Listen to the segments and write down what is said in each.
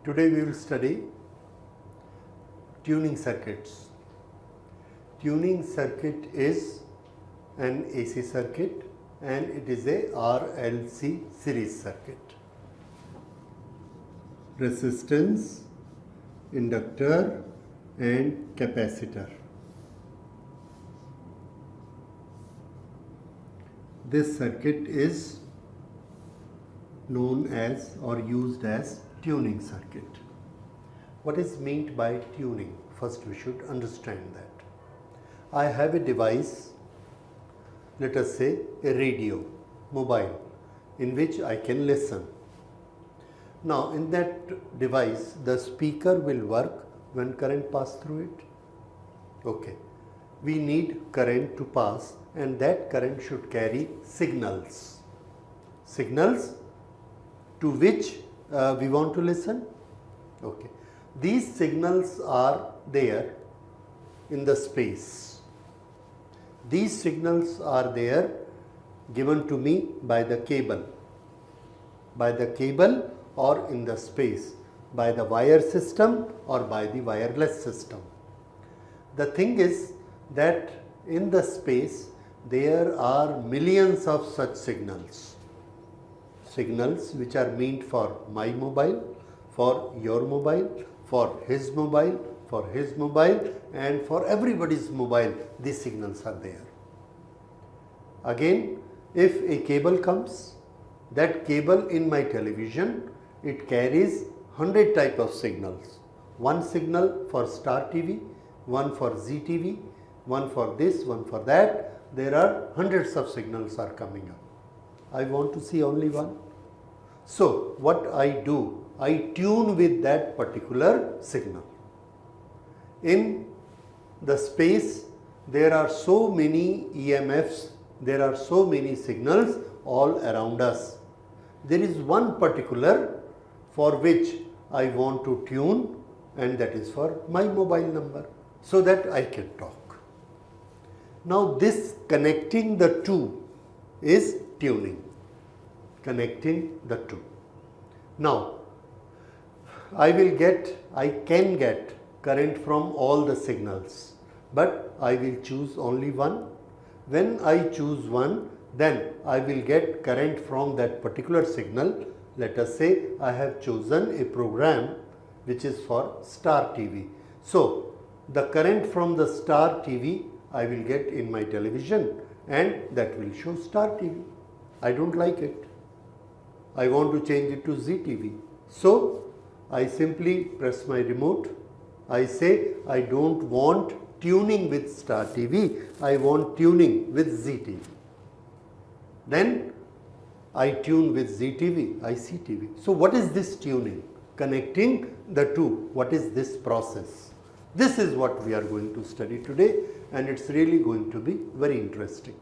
Today we will study tuning circuits. Tuning circuit is an AC circuit and it is a RLC series circuit. Resistance, inductor and capacitor. This circuit is known as or used as tuning circuit. What is meant by tuning? First we should understand that. I have a device, let us say a radio, mobile, in which I can listen. Now in that device the speaker will work when current pass through it. Okay. We need current to pass and that current should carry signals. Signals to which we want to listen. Okay. These signals are there in the space. These signals are there given to me by the cable. By the cable or in the space. By the wire system or by the wireless system. The thing is that in the space there are millions of such signals. Signals which are meant for my mobile, for your mobile, for his mobile, and for everybody's mobile, these signals are there. Again, if a cable comes, that cable in my television, it carries 100 type of signals. One signal for Star TV, one for Zee TV, one for this, one for that. There are hundreds of signals are coming up. I want to see only one. So what I do, I tune with that particular signal. In the space there are so many EMFs, there are so many signals all around us. There is one particular for which I want to tune and that is for my mobile number so that I can talk. Now this connecting the two is tuning. Connecting the two. Now I can get current from all the signals, but I will choose only one. When I choose one, then I will get current from that particular signal. Let us say I have chosen a program which is for Star TV. So the current from the Star TV I will get in my television and that will show Star TV. I don't like it. I want to change it to Zee TV. So I simply press my remote. I say I don't want tuning with Star TV. I want tuning with Zee TV. Then I tune with Zee TV, I see TV. So what is this tuning? Connecting the two. What is this process? This is what we are going to study today and it's really going to be very interesting.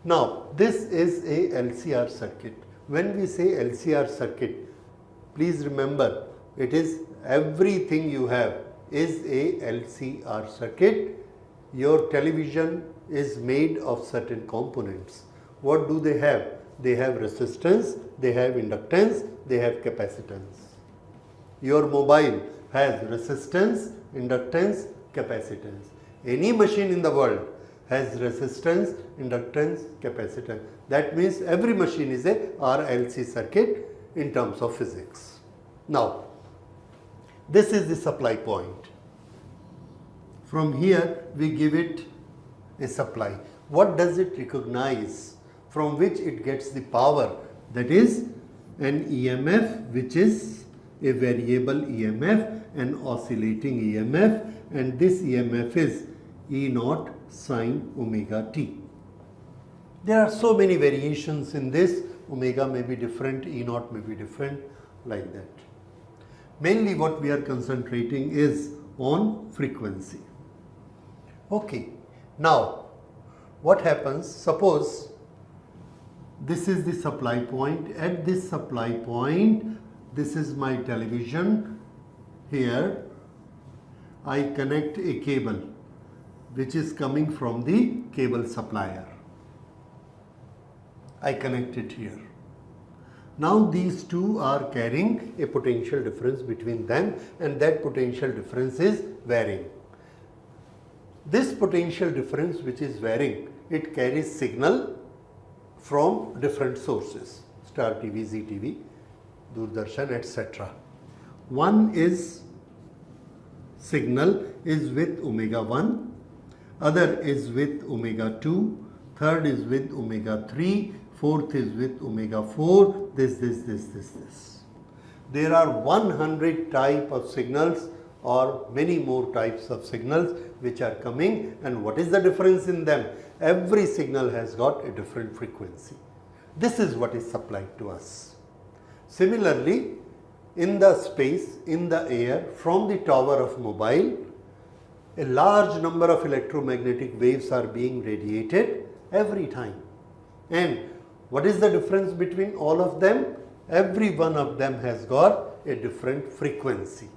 Now this is a LCR circuit. When we say LCR circuit, please remember it is everything you have is a LCR circuit. Your television is made of certain components. What do they have? They have resistance, they have inductance, they have capacitance. Your mobile has resistance, inductance, capacitance. Any machine in the world has resistance, inductance, capacitance. That means every machine is a RLC circuit in terms of physics. Now, this is the supply point. From here we give it a supply. What does it recognize? From which it gets the power? That is an EMF which is a variable EMF, an oscillating EMF, and this EMF is E0 sine omega t. There are so many variations in this. Omega may be different, E0 may be different, like that. Mainly what we are concentrating is on frequency. Okay, now what happens? Suppose this is the supply point. At this supply point, this is my television. Here I connect a cable which is coming from the cable supplier. I connect it here. Now these two are carrying a potential difference between them, and that potential difference is varying. This potential difference which is varying, it carries signal from different sources, Star TV, Zee TV, Doordarshan, etc. One is signal is with omega 1, other is with omega 2, third is with omega 3, fourth is with omega 4, this. There are 100 type of signals or many more types of signals which are coming, and what is the difference in them? Every signal has got a different frequency. This is what is supplied to us. Similarly, in the space, in the air, from the tower of mobile, a large number of electromagnetic waves are being radiated every time. And what is the difference between all of them? Every one of them has got a different frequency.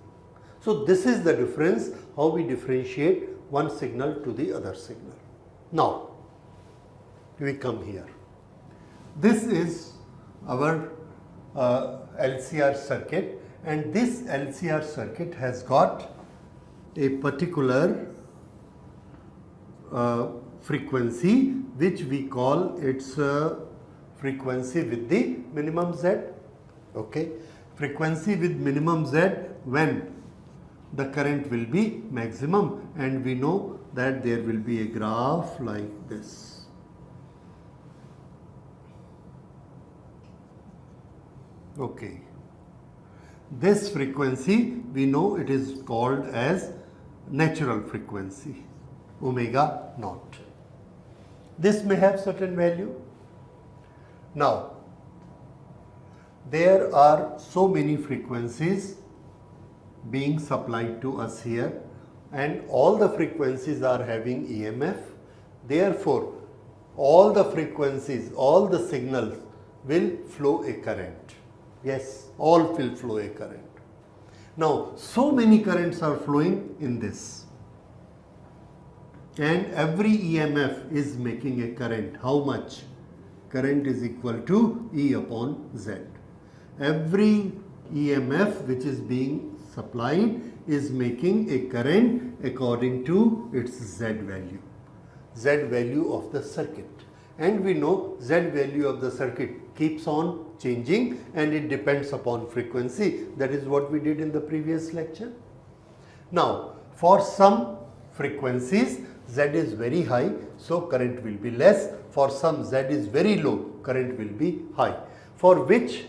So this is the difference, how we differentiate one signal to the other signal. Now, we come here. This is our LCR circuit, and this LCR circuit has got a particular frequency which we call its frequency with the minimum Z. Okay, frequency with minimum Z when the current will be maximum, and we know that there will be a graph like this. Okay, this frequency we know it is called as natural frequency, omega naught. This may have certain value. Now, there are so many frequencies being supplied to us here, and all the frequencies are having EMF. Therefore, all the frequencies, all the signals will flow a current. Yes, all will flow a current. Now, so many currents are flowing in this, and every EMF is making a current. How much? Current is equal to E upon Z. Every EMF which is being supplied is making a current according to its Z value of the circuit. And we know Z value of the circuit keeps on changing, and it depends upon frequency. That is what we did in the previous lecture. Now, for some frequencies Z is very high, so current will be less. For some Z is very low, current will be high. For which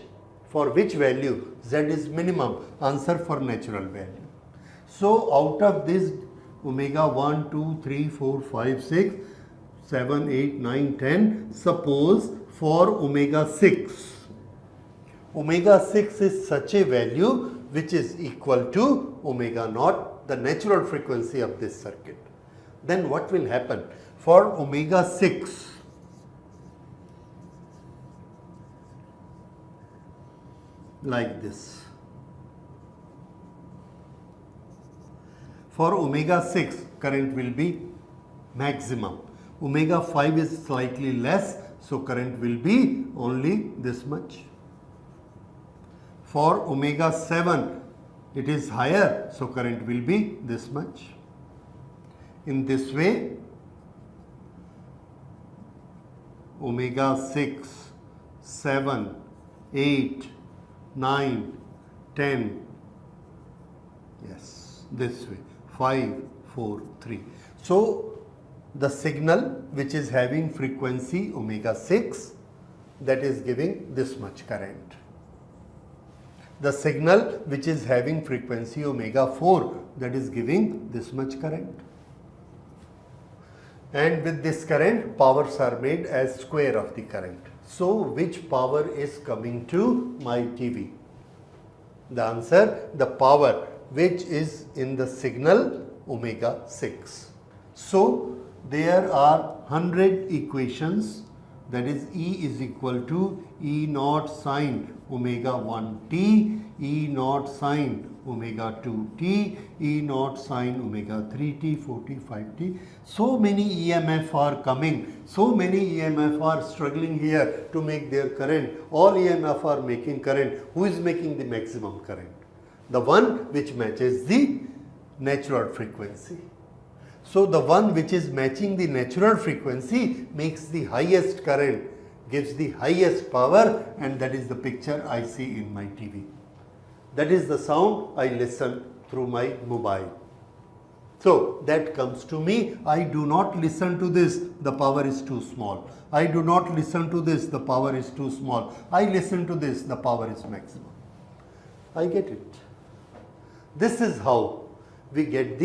value Z is minimum? Answer for natural value. So out of this omega 1, 2, 3, 4, 5, 6, 7, 8, 9, 10, suppose for omega 6. Omega 6 is such a value which is equal to omega naught, the natural frequency of this circuit. Then what will happen? For omega 6, like this. For omega 6, current will be maximum. Omega 5 is slightly less, so current will be only this much. For omega 7, it is higher, so current will be this much. In this way, omega 6, 7, 8, 9, 10, yes, this way, 5, 4, 3. So, the signal which is having frequency omega 6, that is giving this much current. The signal which is having frequency omega 4, that is giving this much current. And with this current, powers are made as square of the current. So, which power is coming to my TV? The answer, the power which is in the signal omega 6. So, there are 100 equations, that is E is equal to E naught sine omega 1t E naught sine omega 2t, E naught sine omega 3t, 45t. So many EMF are coming, so many EMF are struggling here to make their current. All EMF are making current. Who is making the maximum current? The one which matches the natural frequency. So the one which is matching the natural frequency makes the highest current, gives the highest power, and that is the picture I see in my TV. That is the sound I listen through my mobile. So that comes to me. I do not listen to this, the power is too small. I do not listen to this, the power is too small. I listen to this, the power is maximum. I get it. This is how we get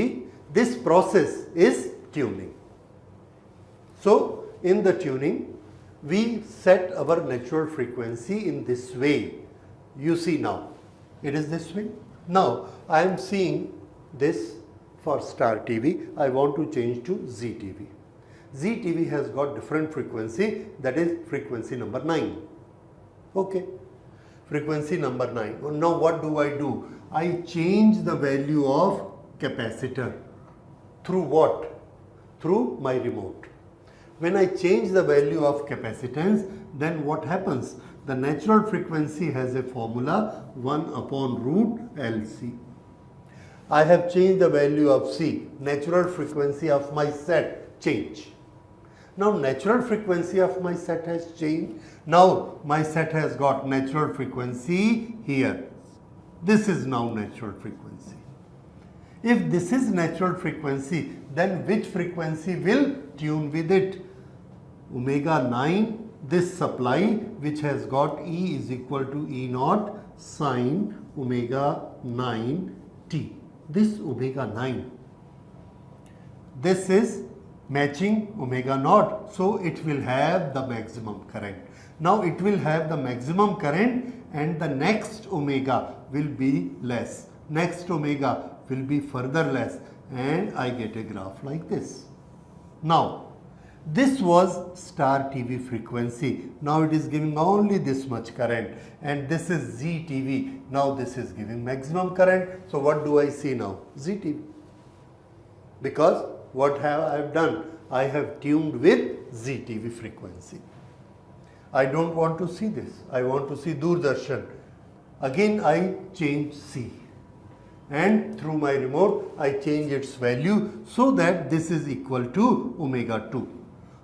this process is tuning. So in the tuning, we set our natural frequency in this way. You see now, it is this way. Now I am seeing this for Star TV. I want to change to Zee TV. Zee TV has got different frequency, that is frequency number 9. Okay, frequency number 9. Now what do? I change the value of capacitor. Through what? Through my remote. When I change the value of capacitance, then what happens? The natural frequency has a formula 1 upon root LC. I have changed the value of C, natural frequency of my set change. Now natural frequency of my set has changed. Now my set has got natural frequency here. This is now natural frequency. If this is natural frequency, then which frequency will tune with it? Omega 9, this supply which has got E is equal to E naught sine omega 9 t. This omega 9. This is matching omega naught, so it will have the maximum current. Now it will have the maximum current and the next omega will be less. Next omega will be further less, and I get a graph like this. Now this was Star TV frequency. Now it is giving only this much current, and this is Zee TV. Now this is giving maximum current. So what do I see now? Zee TV. Because what have I have done? I have tuned with Zee TV frequency. I don't want to see this. I want to see Doordarshan. Again I change C. And through my remote I change its value so that this is equal to omega 2.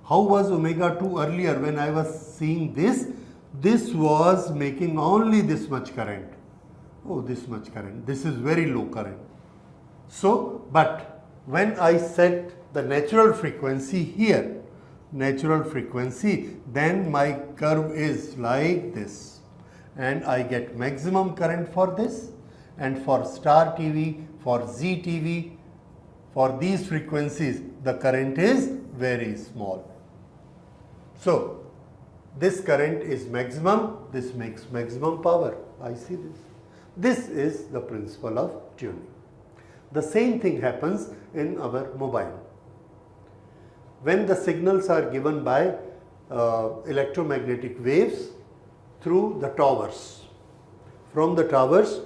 How was omega 2 earlier when I was seeing this? This was making only this much current. Oh, this much current. This is very low current. So, but when I set the natural frequency here, natural frequency, then my curve is like this. And I get maximum current for this. And for Star TV, for Zee TV, for these frequencies, the current is very small. So, this current is maximum, this makes maximum power. I see this. This is the principle of tuning. The same thing happens in our mobile. When the signals are given by electromagnetic waves through the towers, from the towers,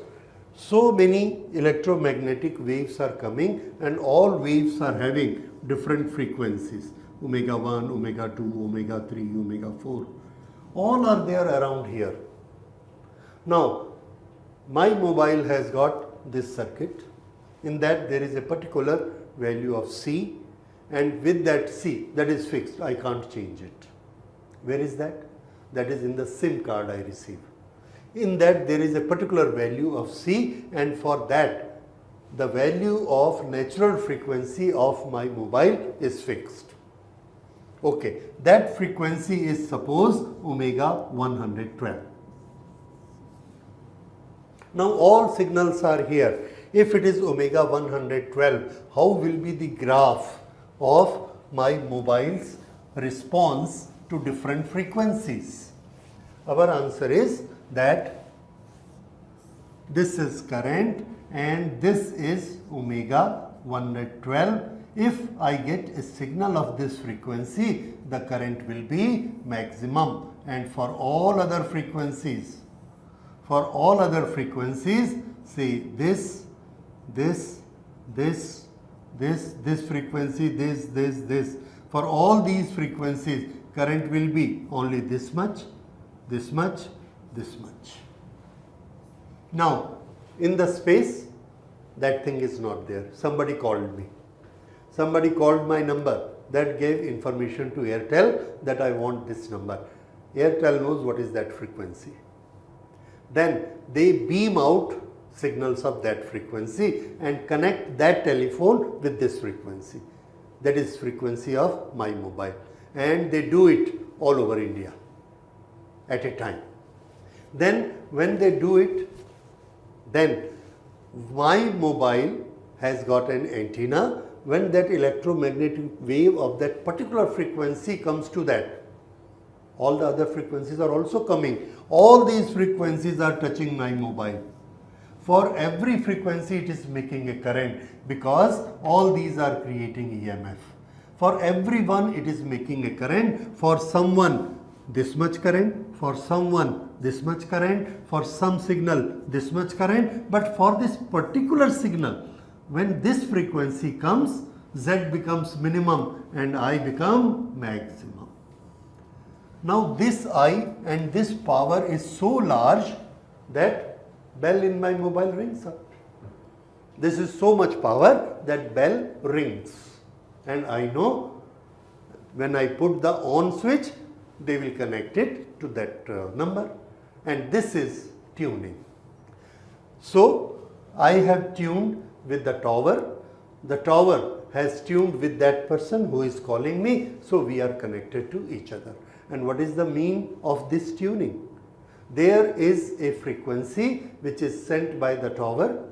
so many electromagnetic waves are coming, and all waves are having different frequencies. Omega 1, omega 2, omega 3, omega 4. All are there around here. Now, my mobile has got this circuit. In that there is a particular value of C, and with that C, that is fixed. I can't change it. Where is that? That is in the SIM card I receive. In that there is a particular value of C, and for that the value of natural frequency of my mobile is fixed. Okay, that frequency is suppose omega 112. Now all signals are here. If it is omega 112, how will be the graph of my mobile's response to different frequencies? Our answer is that this is current and this is omega 112. If I get a signal of this frequency, the current will be maximum, and for all other frequencies, For all other frequencies, say this frequency, this. For all these frequencies, current will be only this much. Now, in the space, that thing is not there. Somebody called me. Somebody called my number. That gave information to Airtel that I want this number. Airtel knows what is that frequency. Then they beam out signals of that frequency and connect that telephone with this frequency. That is frequency of my mobile. And they do it all over India at a time. Then when they do it, then my mobile has got an antenna. When that electromagnetic wave of that particular frequency comes to that, all the other frequencies are also coming. All these frequencies are touching my mobile. For every frequency it is making a current because all these are creating EMF. For everyone it is making a current. For someone this much current, for someone this much current, for some signal this much current. But for this particular signal, when this frequency comes, Z becomes minimum and I become maximum. Now this I and this power is so large that bell in my mobile rings up. This is so much power that bell rings. And I know when I put the on switch, they will connect it to that number. And this is tuning. So I have tuned with the tower has tuned with that person who is calling me, so we are connected to each other. And what is the mean of this tuning? There is a frequency which is sent by the tower,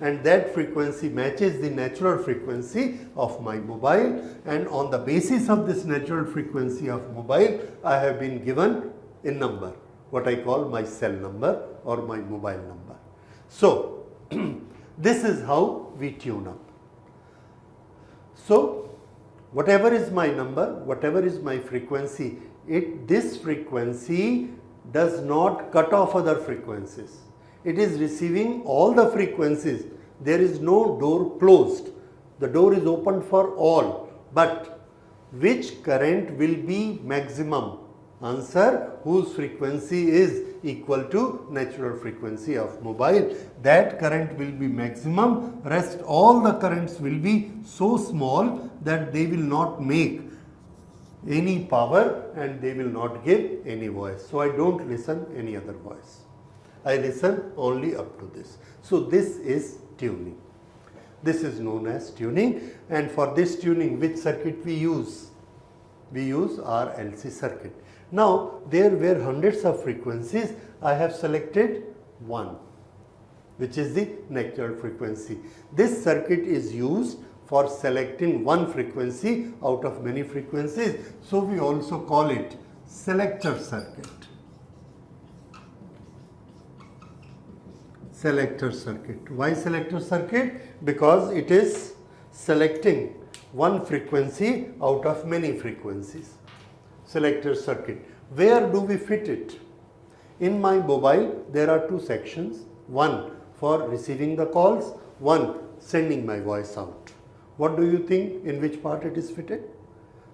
and that frequency matches the natural frequency of my mobile, and on the basis of this natural frequency of mobile, I have been given a number, what I call my cell number or my mobile number. So this is how we tune up. So whatever is my number, whatever is my frequency, this frequency does not cut off other frequencies. It is receiving all the frequencies. There is no door closed. The door is open for all. But which current will be maximum? Answer, whose frequency is equal to natural frequency of mobile. That current will be maximum. Rest all the currents will be so small that they will not make any power and they will not give any voice. So I don't listen any other voice. I listen only up to this. So this is tuning. This is known as tuning, and for this tuning which circuit we use? We use our LC circuit. Now there were hundreds of frequencies. I have selected one, which is the natural frequency. This circuit is used for selecting one frequency out of many frequencies. So we also call it selector circuit. Selector circuit. Why selector circuit? Because it is selecting one frequency out of many frequencies. Selector circuit. Where do we fit it? In my mobile there are two sections, one for receiving the calls, one sending my voice out. What do you think, in which part it is fitted?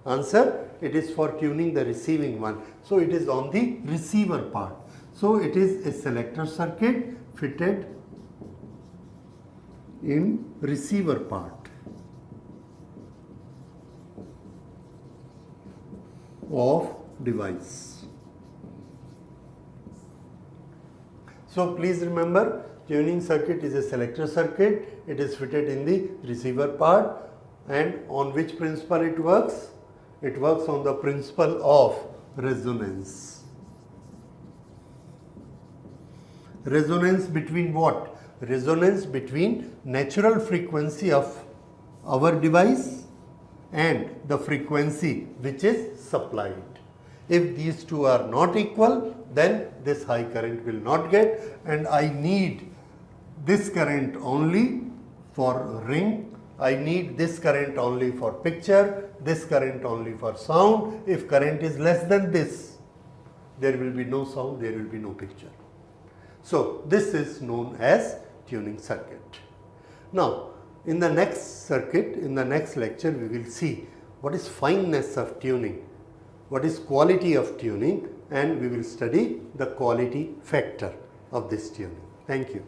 Answer, it is for tuning the receiving one. So it is on the receiver part. So it is a selector circuit fitted in receiver part of device. So please remember, tuning circuit is a selector circuit. It is fitted in the receiver part, and on which principle it works? It works on the principle of resonance. Resonance between what? Resonance between natural frequency of our device and the frequency which is supplied. If these two are not equal, then this high current will not get, and I need this current only for ring, I need this current only for picture, this current only for sound. If current is less than this, there will be no sound, there will be no picture. So this is known as tuning circuit. Now in the next circuit, in the next lecture, we will see what is fineness of tuning, what is quality of tuning, and we will study the quality factor of this tuning. Thank you.